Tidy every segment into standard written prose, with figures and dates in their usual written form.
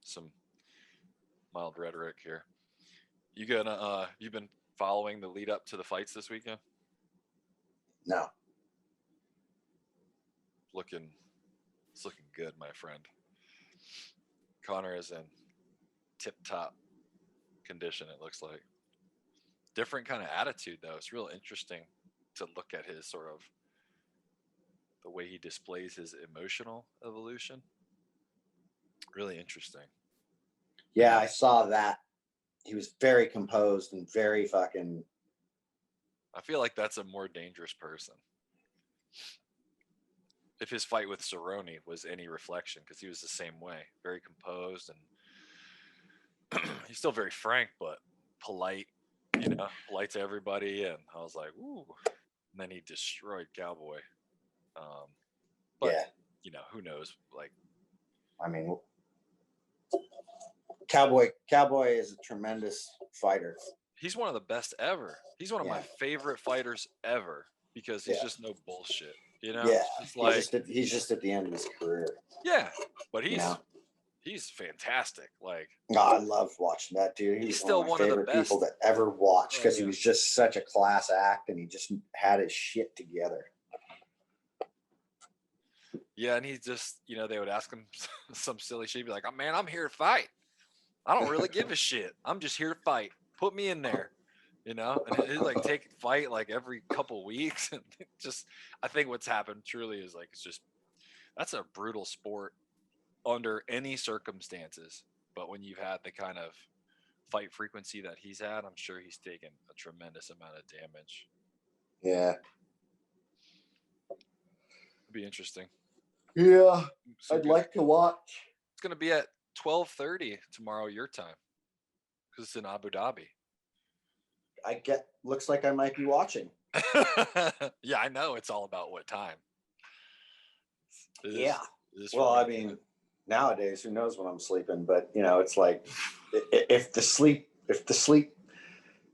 some mild rhetoric here. You've been following the lead up to the fights this weekend? No. It's looking good, my friend. Connor is in tip-top condition, it looks like. Different kind of attitude, though. It's real interesting to look at his sort of the way he displays his emotional evolution. Really interesting. Yeah, I saw that. He was very composed and very fucking. I feel like that's a more dangerous person. If his fight with Cerrone was any reflection, because he was the same way, very composed and he's still very frank, but polite, polite to everybody. And I was like, ooh. And then he destroyed Cowboy. But, Yeah. Who knows? Like, I mean, Cowboy is a tremendous fighter. He's one of the best ever. He's one of my favorite fighters ever because he's just no bullshit. Yeah, it's like he's just at the end of his career. Yeah, but he's fantastic. Like, I love watching that dude. He's still one of the best people that ever watched because he was just such a class act and he just had his shit together. Yeah, and he just, they would ask him some silly shit. He'd be like, "Oh man, I'm here to fight. I don't really give a shit. I'm just here to fight. Put me in there." And he'd like take a fight like every couple weeks. And just, I think what's happened truly is like, that's a brutal sport under any circumstances. But when you've had the kind of fight frequency that he's had, I'm sure he's taken a tremendous amount of damage. Yeah. It'd be interesting. Yeah. I'd like to watch. It's going to be at 12:30 tomorrow, your time. Because it's in Abu Dhabi. Looks like I might be watching. Yeah, I know. It's all about what time. I mean, nowadays, who knows when I'm sleeping? But it's like if the sleep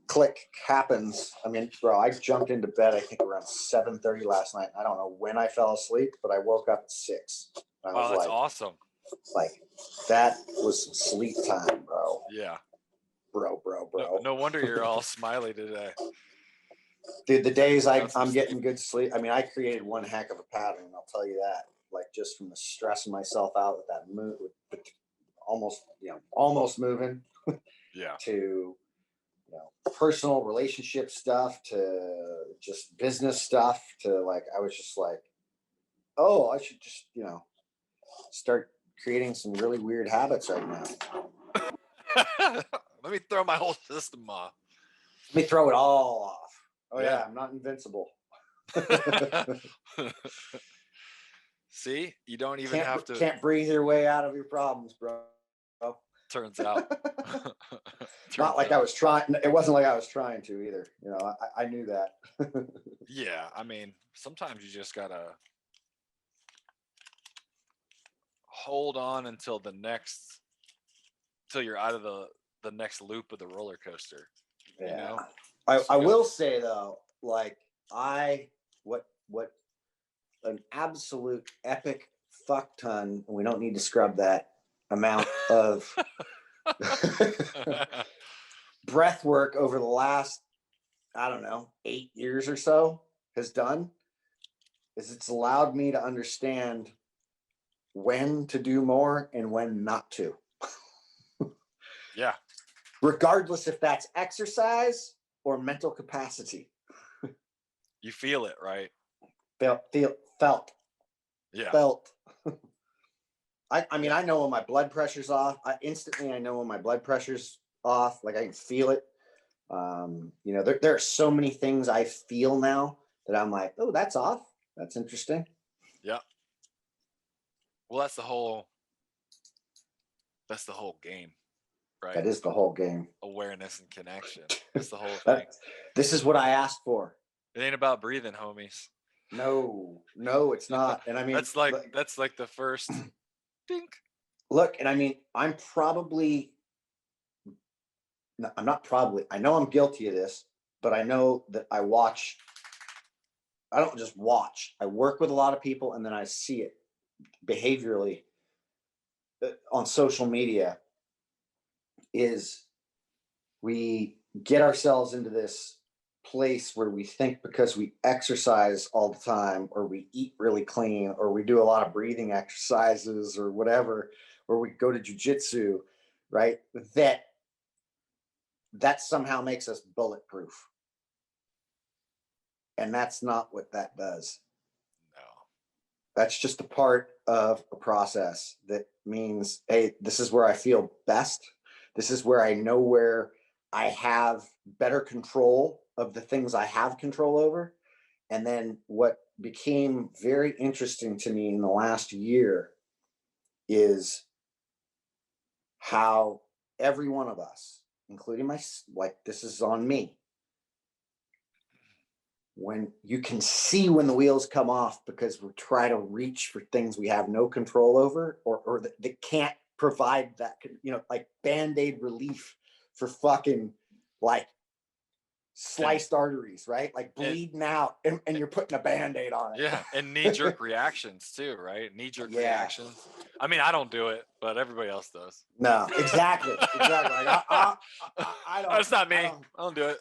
click happens. I mean, bro, I jumped into bed I think around 7:30 last night. I don't know when I fell asleep, but I woke up at 6. Oh, that's awesome. Like that was sleep time, bro. Yeah. Bro. No wonder you're all smiley today. Dude, the days I'm getting good sleep. I mean, I created one heck of a pattern, I'll tell you that. Like just from the stressing myself out with that move, with almost moving. Yeah. To personal relationship stuff, to just business stuff, to like I was just like, oh, I should just start creating some really weird habits right now. Let me throw my whole system off. Let me throw it all off. Oh yeah, I'm not invincible. See, you don't even have to. Can't breathe your way out of your problems, bro. Turns out. Not like I was trying. It wasn't like I was trying to either. I knew that. Yeah, I mean, sometimes you just gotta hold on until you're out of the next loop of the roller coaster. Yeah. I will say though, like what an absolute epic fuck ton, and we don't need to scrub that amount of breath work over the last, I don't know, 8 years or so has done is it's allowed me to understand when to do more and when not to. Yeah. Regardless if that's exercise or mental capacity. You feel it, right? Felt. Yeah. Felt. I mean, I know when my blood pressure's off. I know when my blood pressure's off. Like I can feel it. There are so many things I feel now that I'm like, oh, that's off. That's interesting. Yeah. Well, that's the whole game, right? That is the whole game. Awareness and connection. That's the whole thing. This is what I asked for. It ain't about breathing, homies. No, it's not. And I mean, that's like the first dink. Look, and I mean, I know I'm guilty of this, but I know that I don't just watch. I work with a lot of people and then I see it behaviorally. on social media is we get ourselves into this place where we think because we exercise all the time, or we eat really clean, or we do a lot of breathing exercises or whatever, or we go to jujitsu, right? That somehow makes us bulletproof. And that's not what that does. No. That's just a part of a process that means, hey, this is where I feel best. This is where I know where I have better control of the things I have control over. And then what became very interesting to me in the last year is how every one of us, including like this is on me, when you can see when the wheels come off because we try to reach for things we have no control over, or that can't provide that, like band-aid relief for fucking like sliced arteries, right? Like bleeding out, and you're putting a band-aid on it. Yeah, and knee-jerk reactions too, right? Knee-jerk reactions. I mean, I don't do it, but everybody else does. No, exactly. Like I don't. That's not me. I don't do it.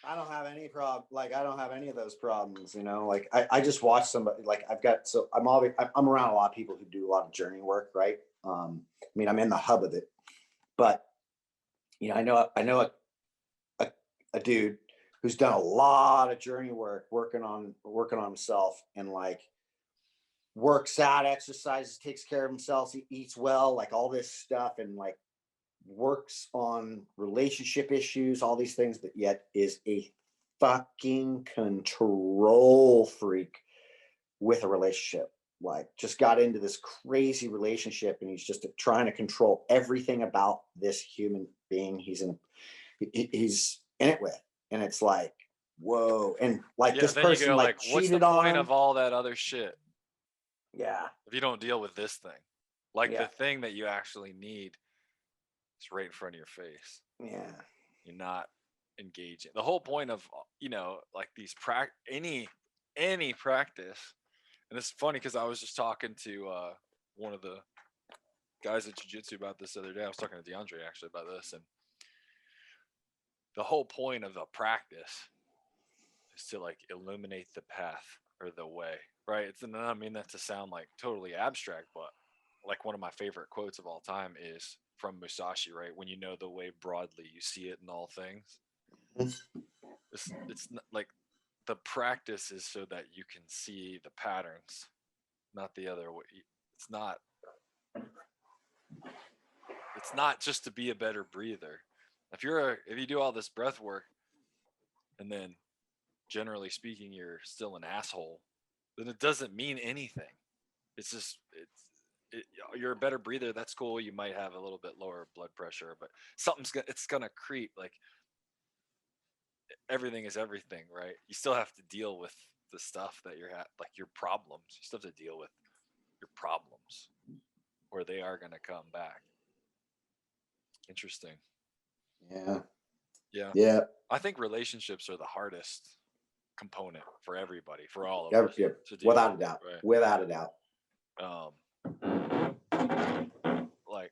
I don't have any problem. Like I don't have any of those problems, Like I just watch somebody. Like I'm around a lot of people who do a lot of journey work, right? I mean, I'm in the hub of it, but I know a dude who's done a lot of journey work, working on himself, and like works out, exercises, takes care of himself, he eats well, like all this stuff, and like works on relationship issues, all these things, but yet is a fucking control freak with a relationship. Like just got into this crazy relationship, and he's just trying to control everything about this human being he's in it with. And it's like, whoa. And like this person like what's the cheated on point him. of all that other shit? Yeah. If you don't deal with this thing, like the thing that you actually need is right in front of your face. Yeah. You're not engaging. The whole point of, like these any practice. And it's funny because I was just talking to one of the guys at jiu-jitsu about this the other day. I was talking to DeAndre actually about this, and the whole point of a practice is to like illuminate the path or the way, right? And I mean that to sound like totally abstract, but like one of my favorite quotes of all time is from Musashi, right? When you know the way broadly, you see it in all things. It's not, like the practice is so that you can see the patterns, not the other way. It's not just to be a better breather. If you do all this breath work and then generally speaking you're still an asshole, then it doesn't mean anything. It's just you're a better breather. That's cool. You might have a little bit lower blood pressure, but it's gonna creep. Like everything is everything, right? You still have to deal with the stuff that like your problems. You still have to deal with your problems, or they are gonna come back. Interesting. Yeah. Yeah. Yeah. I think relationships are the hardest component for everybody, for all of us. Yeah. Without a doubt. Right? Without a doubt. Like,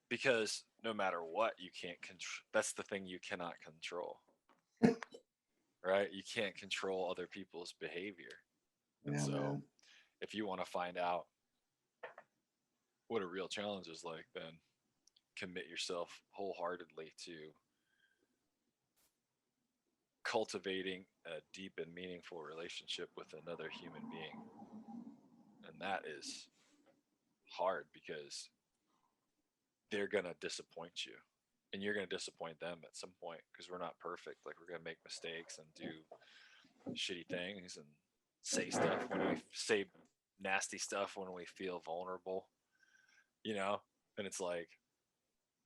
because no matter what, you can't control. That's the thing you cannot control. Right? You can't control other people's behavior. And so if you want to find out what a real challenge is like, then commit yourself wholeheartedly to cultivating a deep and meaningful relationship with another human being. And that is hard because they're going to disappoint you, and you're going to disappoint them at some point, because we're not perfect. Like we're going to make mistakes and do shitty things and say nasty stuff when we feel vulnerable, and it's like,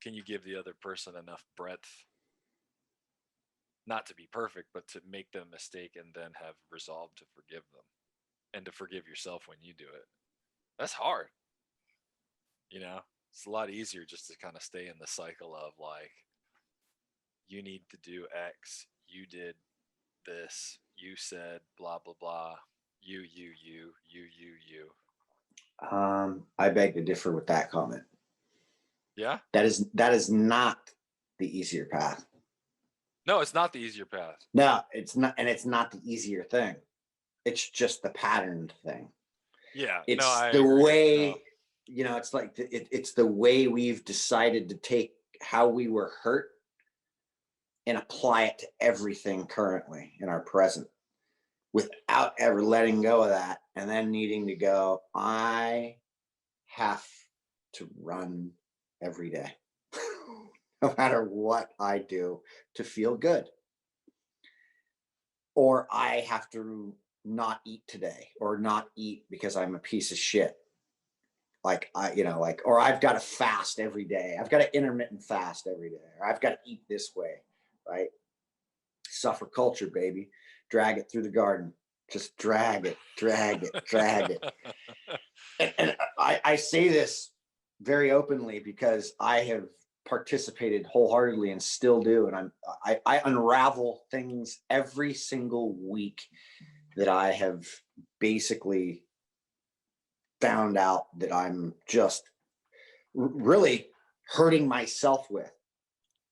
can you give the other person enough breadth not to be perfect, but to make them a mistake and then have resolve to forgive them and to forgive yourself when you do it? That's hard. It's a lot easier just to kind of stay in the cycle of like, you need to do X, you did this, you said blah blah blah, you. I beg to differ with that comment. Yeah. That is not the easier path. No, it's not the easier path. No, it's not, and it's not the easier thing. It's just the patterned thing. Yeah. It's no, I the agree. way, No. you know, it's like it's the way we've decided to take how we were hurt and apply it to everything currently in our present without ever letting go of that, and then needing to go, I have to run every day, no matter what I do, to feel good. Or I have to not eat today, or not eat because I'm a piece of shit. Like or I've got to fast every day. I've got to intermittent fast every day, or I've got to eat this way, right? Suffer culture, baby. Drag it through the garden. Just drag it, drag it, drag it. And I say this very openly because I have participated wholeheartedly and still do. And I unravel things every single week that I have basically found out that I'm just really hurting myself with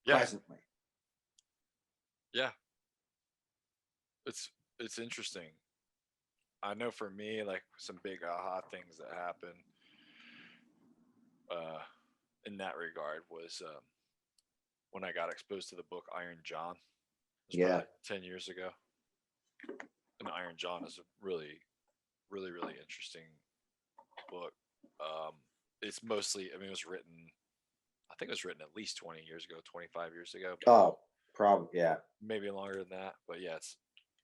presently. Yeah. It's interesting. I know for me, like some big aha things that happened in that regard was when I got exposed to the book Iron John. It was probably 10 years ago. And Iron John is a really, really, really interesting book. It's mostly, I mean, it was written, I think it was written at least 20 years ago, 25 years ago. Oh, probably, yeah. Maybe longer than that. But yeah, it's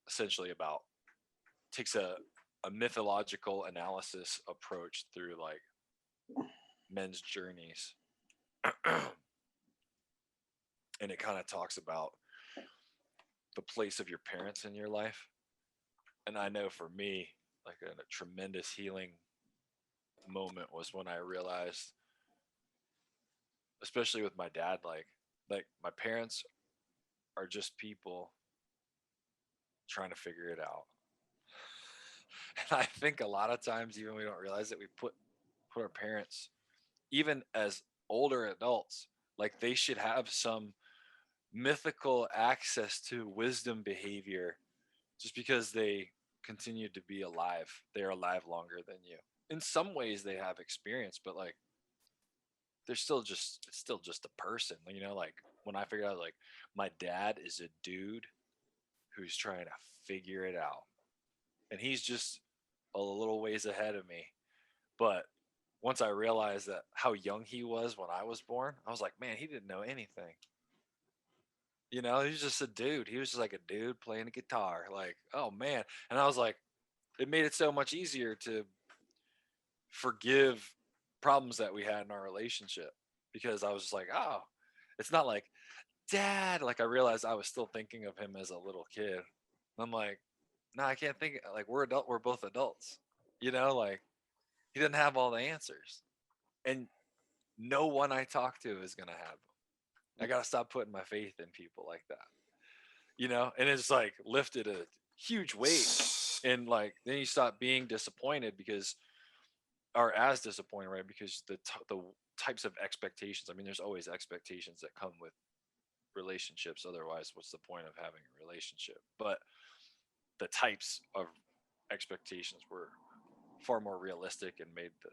essentially about, takes a mythological analysis approach through like men's journeys. And it kind of talks about the place of your parents in your life. And I know for me, like a tremendous healing moment was when I realized, especially with my dad, like my parents are just people trying to figure it out. And I think a lot of times, even we don't realize that we put our parents, even as older adults, like they should have some mythical access to wisdom behavior just because they continue to be alive. They're alive longer than you. In some ways they have experience, but like they're still just, it's still just a person, you know. Like when I figured out, like my dad is a dude who's trying to figure it out, and he's just a little ways ahead of me. But once I realized that how young he was when I was born, I was like, man, he didn't know anything. You know, he was just a dude. He was just like a dude playing a guitar. Like, oh man. And I was like, it made it so much easier to forgive problems that we had in our relationship, because I was just like, oh, it's not like dad. Like I realized I was still thinking of him as a little kid. I'm like, no, I can't think, like we're adult, we're both adults. You know, like he didn't have all the answers. And no one I talk to is gonna have them. I gotta stop putting my faith in people like that. You know, and it's like lifted a huge weight. And like then you stop being disappointed because, or as disappointed, right? Because the types of expectations. I mean, there's always expectations that come with relationships. Otherwise, what's the point of having a relationship? But the types of expectations were far more realistic and made the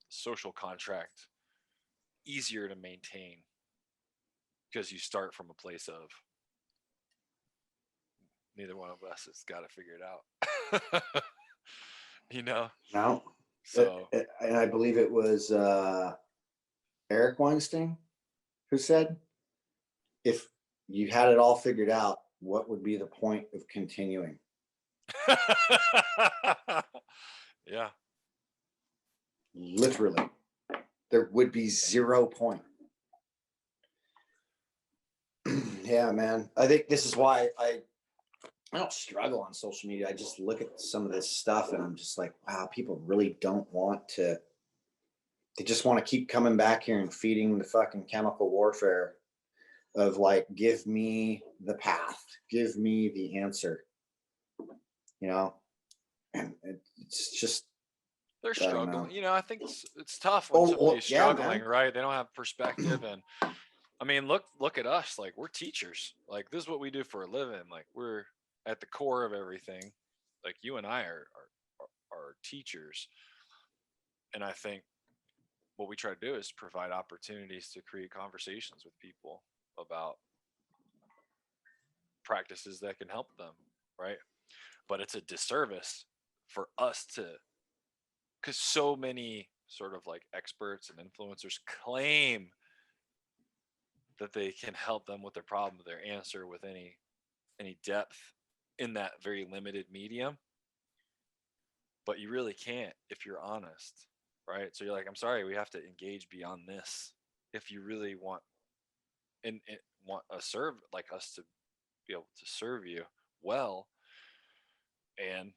social contract easier to maintain, because you start from a place of neither one of us has got to figure it out. You know? No. So, And I believe it was Eric Weinstein who said, if you had it all figured out, what would be the point of continuing? yeah. Literally, there would be 0 point. Yeah, man. I think this is why I don't struggle on social media. I just look at some of this stuff and I'm just like, wow, people really don't want to. They just want to keep coming back here and feeding the fucking chemical warfare of like, give me the path, give me the answer, you know? And it's just, They're I don't struggling. know. You know, I think it's tough when somebody's Yeah, struggling, man. right? They don't have perspective. And I mean, look at us. Like, we're teachers. Like, this is what we do for a living. Like, we're at the core of everything. Like, you and I are teachers. And I think what we try to do is provide opportunities to create conversations with people about practices that can help them, right? But it's a disservice for us to, because so many sort of like experts and influencers claim that they can help them with their problem, their answer with any depth in that very limited medium, but you really can't if you're honest, right? So you're like, I'm sorry, we have to engage beyond this if you really want and want a serve like us to be able to serve you well. And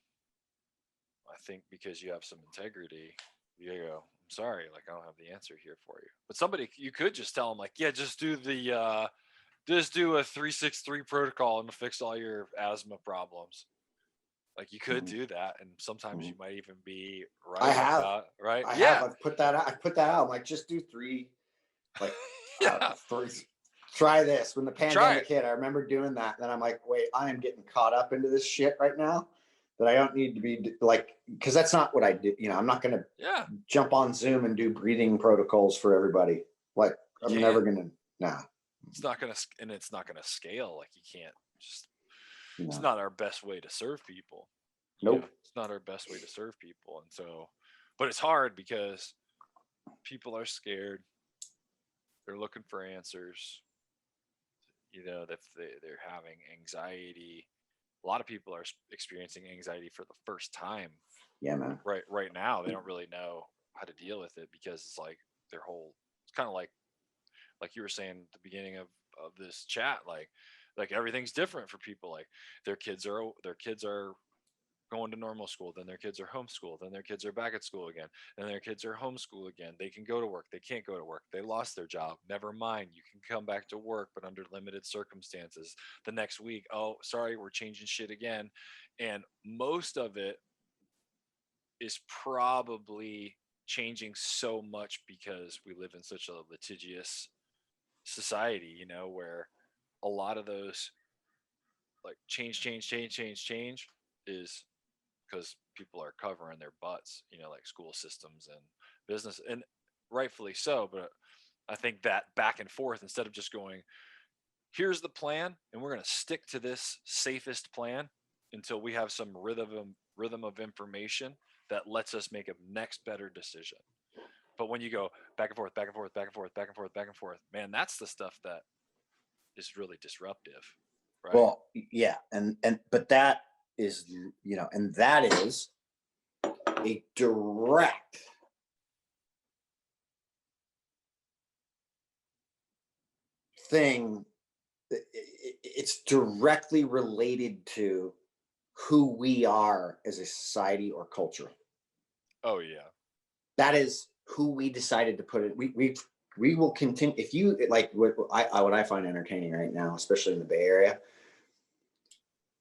I think because you have some integrity, you go, I'm sorry, like I don't have the answer here for you. But somebody, you could just tell them like, yeah, just do a 363 protocol and fix all your asthma problems. Like you could Mhm. do that, and sometimes you might even be I right have. about right. I have. Yeah, I've put that out. I put that out. I'm like, just do 3. Like, I don't yeah. know, 3. Try this. When the Try pandemic it. hit, I remember doing that. Then I'm like, wait, I am getting caught up into this shit right now that I don't need to be like, because that's not what I do. You know, I'm not going to Yeah, jump on Zoom and do breathing protocols for everybody. Like, you I'm never can't. going to, nah, It's not gonna, and it's not gonna scale. Like you can't just. It's no, not our best way to serve people. You know, nope. it's not our best way to serve people, and so, but it's hard because people are scared. They're looking for answers. You know, that they're having anxiety. A lot of people are experiencing anxiety for the first time Yeah, man. right now. They don't really know how to deal with it because it's like their whole. It's kind of like you were saying at the beginning of this chat, like everything's different for people. Like their kids are going to normal school, then their kids are homeschooled, then their kids are back at school again, then their kids are homeschooled again. They can go to work, they can't go to work, they lost their job, never mind, you can come back to work but under limited circumstances. The next week, oh sorry, we're changing shit again. And most of it is probably changing so much because we live in such a litigious society, you know, where a lot of those like change is because people are covering their butts, you know, like school systems and business, and rightfully so. But I think that back and forth, instead of just going, here's the plan, and we're going to stick to this safest plan until we have some rhythm of information that lets us make a next better decision. But when you go back and forth, back and forth, back and forth, back and forth, back and forth, man, that's the stuff that is really disruptive, right? Well, yeah. But that is, you know, and that is a direct thing. It's directly related to who we are as a society or culture. Oh yeah. That is who we decided to put it. We will continue. If you like what I find entertaining right now, especially in the Bay Area,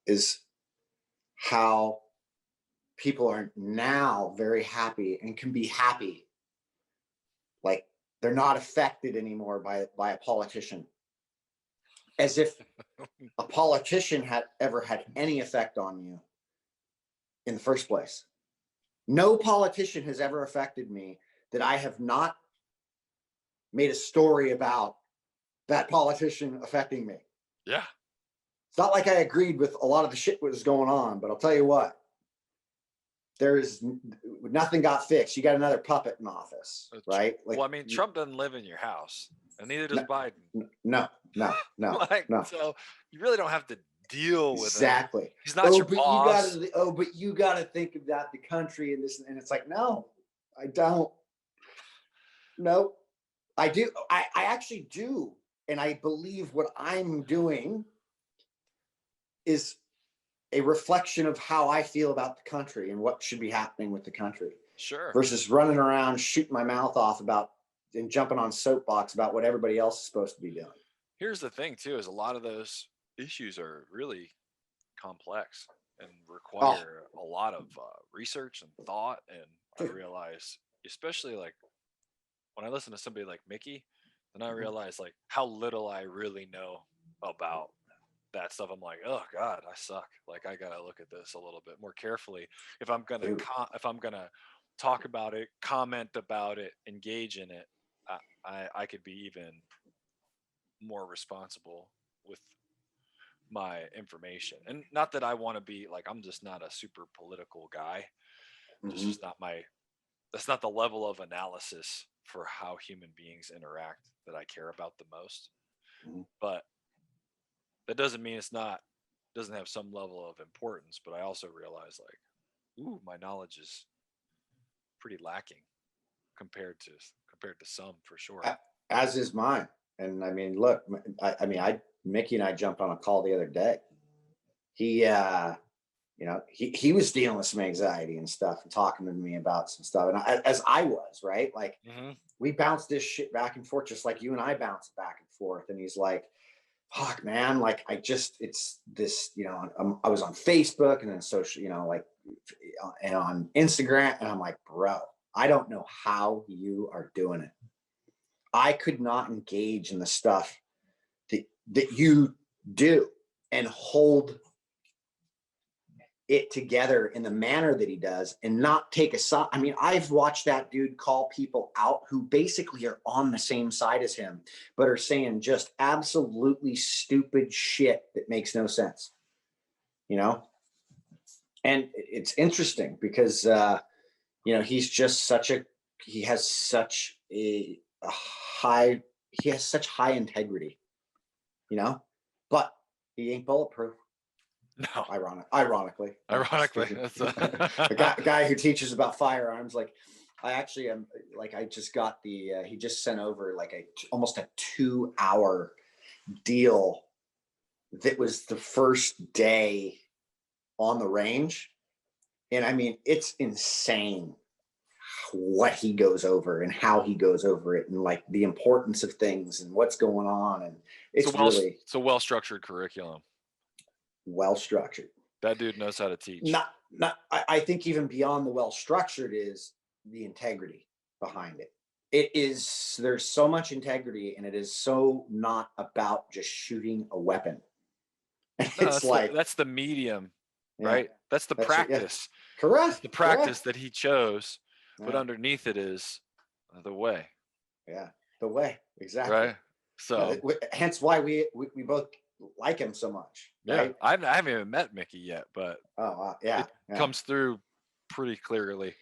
is how people are now very happy and can be happy. Like they're not affected anymore by a politician, as if a politician had ever had any effect on you in the first place. No politician has ever affected me that I have not made a story about that politician affecting me. Yeah. It's not like I agreed with a lot of the shit that was going on, but I'll tell you what, there is nothing got fixed. You got another puppet in office, right? Like, well, I mean, Trump doesn't live in your house, and neither does no, Biden. no. Like, so you really don't have to deal with him. Exactly. He's not your but boss. you gotta think about the country and this, and it's like, no, I don't. No, I do. I actually do, and I believe what I'm doing is a reflection of how I feel about the country and what should be happening with the country Sure. versus running around shooting my mouth off about and jumping on soapbox about what everybody else is supposed to be doing. Here's the thing, too, is a lot of those issues are really complex and Oh, require a lot of research and thought. And I realize, especially like when I listen to somebody like Mickey, then I realize like how little I really know about that stuff. I'm like, oh God, I suck. Like I gotta look at this a little bit more carefully if I'm gonna Dude. if I'm gonna talk about it, comment about it, engage in it. I could be even more responsible with my information. And not that I want to be like, I'm just not a super political guy. It's Mhm. just not my, that's not the level of analysis for how human beings interact that I care about the most. Mhm. But that doesn't mean it's not, doesn't have some level of importance. But I also realize like, ooh, my knowledge is pretty lacking compared to, compared to some for sure. As is mine. And I mean, look, Mickey and I jumped on a call the other day. He, he was dealing with some anxiety and stuff and talking to me about some stuff. And as I was, right? Like, Mm-hmm. we bounced this shit back and forth, just like you and I bounced back and forth. And he's like, fuck, man, like, it's this, I was on Facebook and then social, like, and on Instagram. And I'm like, bro, I don't know how you are doing it. I could not engage in the stuff that you do and hold it together in the manner that he does and not take a side. I mean, I've watched that dude call people out who basically are on the same side as him, but are saying just absolutely stupid shit that makes no sense, And it's interesting because, he's just he has such a high, he has such high integrity, but he ain't bulletproof. No, Ironically, ironically, speaking, that's a guy who teaches about firearms, like I actually am, like I just got he just sent over like almost a 2-hour deal that was the first day on the range, and I mean it's insane what he goes over and how he goes over it and like the importance of things and what's going on, and it's a well structured curriculum. well structured. That dude knows how to teach. I think even beyond the well structured is the integrity behind it. There's so much integrity, and it is so not about just shooting a weapon. No, that's the medium, right? That's the practice. Correct. The practice that he chose, but underneath it is the way. Yeah, the way, exactly. Right. So hence why we both like him so much. Right? I haven't even met Mickey yet, but it comes through pretty clearly.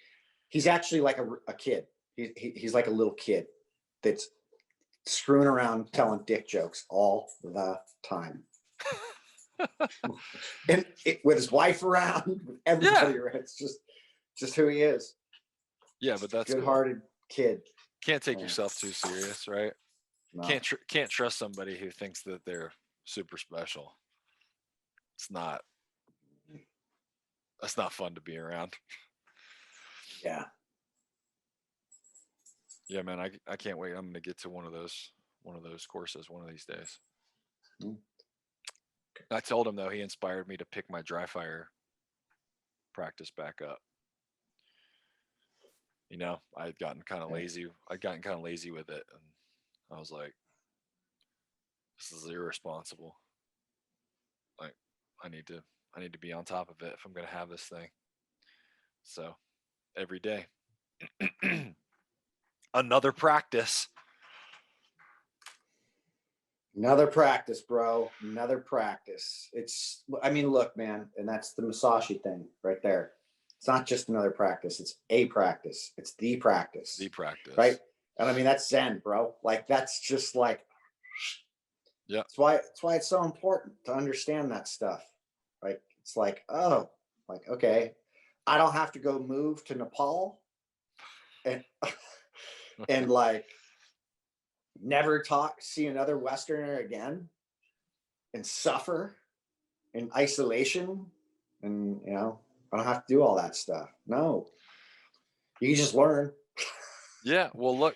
He's actually like a kid. He's like a little kid that's screwing around telling dick jokes all the time. And with his wife around, with everybody around. It's just who he is. Yeah, but that's good-hearted kid. Can't take yourself too serious, right? No. Can't trust somebody who thinks that they're super special. That's not fun to be around. Yeah. Yeah, man, I can't wait. I'm gonna get to one of those courses one of these days. Mm. I told him though, he inspired me to pick my dry fire practice back up. I'd gotten kind of lazy. I'd gotten kind of lazy with it, and I was like, "This is irresponsible. Like, I need to be on top of it if I'm gonna have this thing." So, every day, another practice. Another practice, bro. Another practice. I mean, look, man, and that's the Masashi thing right there. It's not just another practice. It's a practice. It's the practice. The practice. Right? And I mean, that's Zen, bro. Like, that's just like, yeah. That's why it's so important to understand that stuff. Right? It's like, oh, like, okay, I don't have to go move to Nepal and and like never see another Westerner again and suffer in isolation. And, I don't have to do all that stuff. No, you just learn. Yeah. Well, look,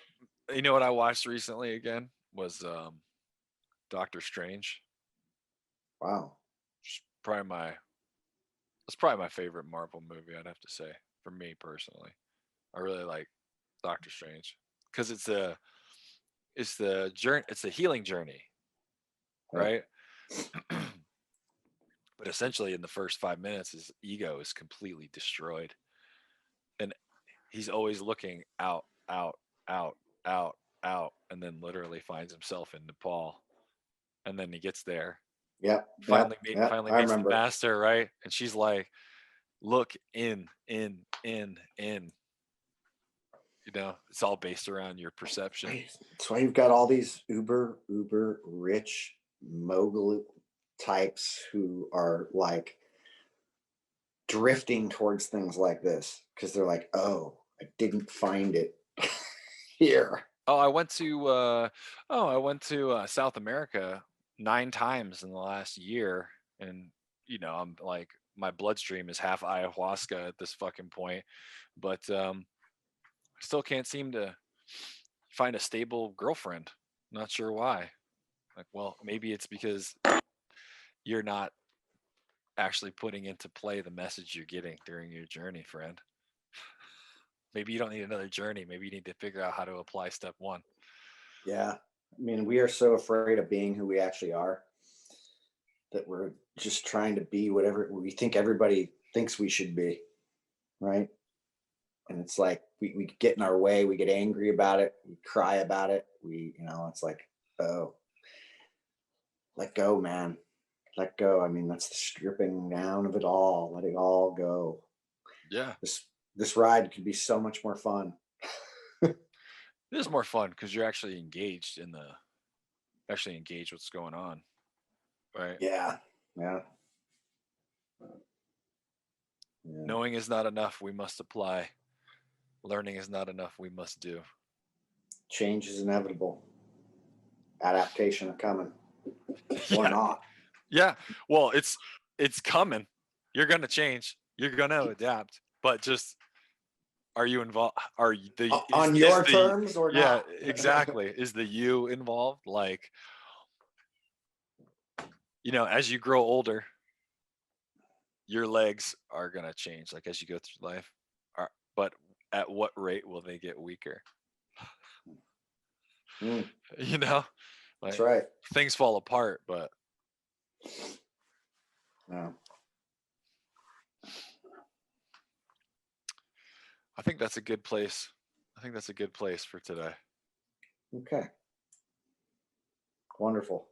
you know what I watched recently again was Doctor Strange. Wow. It's probably my favorite Marvel movie, I'd have to say, for me personally. I really like Doctor Strange because it's the journey, it's a healing journey, right? But essentially, in the first 5 minutes, his ego is completely destroyed, and he's always looking out, out, out, out, out, and then literally finds himself in Nepal, and then he gets there. Yep. Finally, Yep. finally I meets the remember. master, right? And she's like, "Look in, in, in, in." You know, it's all based around your perception. That's why you've got all these uber rich mogul types who are like drifting towards things like this because they're like, oh, I didn't find it here. Oh, I went to South America 9 times in the last year, and I'm like, my bloodstream is half ayahuasca at this fucking point, but I still can't seem to find a stable girlfriend. Not sure why. Like, well, maybe it's because you're not actually putting into play the message you're getting during your journey, friend. Maybe you don't need another journey. Maybe you need to figure out how to apply step one. Yeah. I mean, we are so afraid of being who we actually are that we're just trying to be whatever we think everybody thinks we should be. Right. And it's like we get in our way, we get angry about it, we cry about it. It's like, oh, let go, man. Let go. I mean, that's the stripping down of it all. Let it all go. Yeah. This ride could be so much more fun. It is more fun because you're actually engaged what's going on. Right. Yeah. Yeah. Knowing is not enough. We must apply. Learning is not enough. We must do. Change is inevitable. Adaptation are coming. Or Yeah. not. Yeah. Well, it's coming. You're gonna change. You're gonna adapt. But just, are you involved? Are you On your terms or yeah, not? exactly. Is the you involved? Like, as you grow older, your legs are gonna change. Like, as you go through life, but at what rate will they get weaker? You know, That's like, right. things fall apart, but Yeah. I think that's a good place. I think that's a good place for today. Okay. Wonderful.